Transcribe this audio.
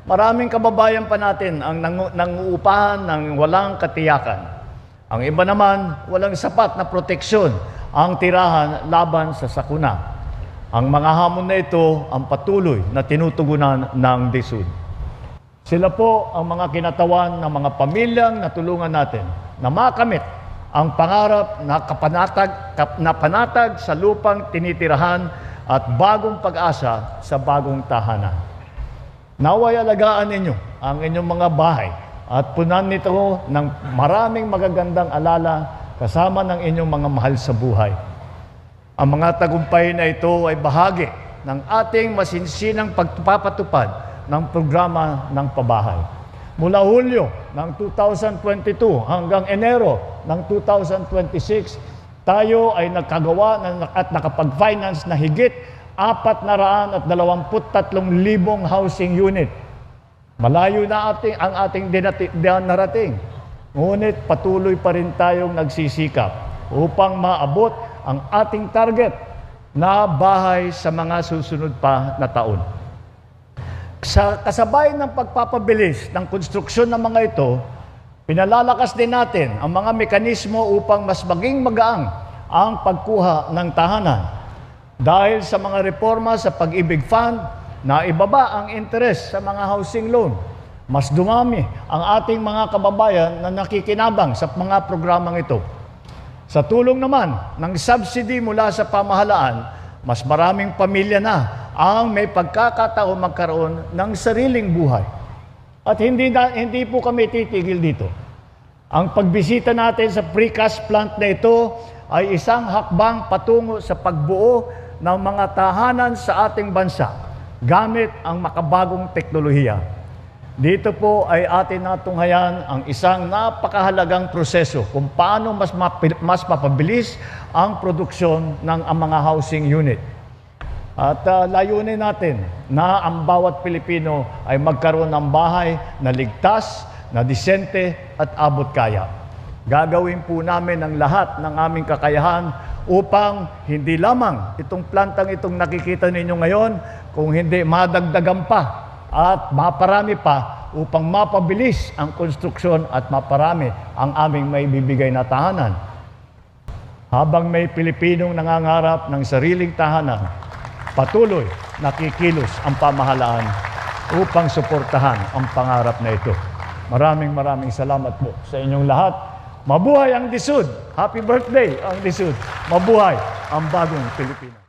Maraming kababayan pa natin ang nanguupahan ng walang katiyakan. Ang iba naman, walang sapat na proteksyon ang tirahan laban sa sakuna. Ang mga hamon na ito ang patuloy na tinutugunan ng DSUD. Sila po ang mga kinatawan ng mga pamilyang natulungan natin na makamit ang pangarap na panatag sa lupang tinitirahan at bagong pag-asa sa bagong tahanan. Naway alagaan ninyo ang inyong mga bahay at punan nito ng maraming magagandang alala kasama ng inyong mga mahal sa buhay. Ang mga tagumpay na ito ay bahagi ng ating masinsinang pagpapatupad ng programa ng pabahay. Mula Hulyo ng 2022 hanggang Enero ng 2026, tayo ay nakagawa at nakapag-finance na higit 423,000 housing unit. Malayo na ang ating narating. Ngunit patuloy pa rin tayong nagsisikap upang maabot ang ating target na bahay sa mga susunod pa na taon. Sa kasabay ng pagpapabilis ng konstruksyon ng mga ito, pinalalakas din natin ang mga mekanismo upang mas maging magaang ang pagkuha ng tahanan. Dahil sa mga reforma sa Pag-ibig Fund, na ibaba ang interes sa mga housing loan. Mas dumami ang ating mga kababayan na nakikinabang sa mga programang ito. Sa tulong naman ng subsidy mula sa pamahalaan, mas maraming pamilya na ang may pagkakataon magkaroon ng sariling buhay. At hindi po kami titigil dito. Ang pagbisita natin sa precast plant na ito ay isang hakbang patungo sa pagbuo ng mga tahanan sa ating bansa gamit ang makabagong teknolohiya. Dito po ay atin natunghayan ang isang napakahalagang proseso kung paano mas mapabilis ang produksyon ng mga housing unit. At layunin natin na ang bawat Pilipino ay magkaroon ng bahay na ligtas, na disente at abot kaya. Gagawin po namin ang lahat ng aming kakayahan upang hindi lamang itong plantang itong nakikita ninyo ngayon, kung hindi madagdagan pa at maparami pa upang mapabilis ang konstruksyon at maparami ang aming maibibigay na tahanan. Habang may Pilipinong nangangarap ng sariling tahanan, patuloy nakikilos ang pamahalaan upang suportahan ang pangarap na ito. Maraming salamat po sa inyong lahat. Mabuhay ang DSUD! Happy birthday ang DSUD! Mabuhay ang bagong Pilipinas!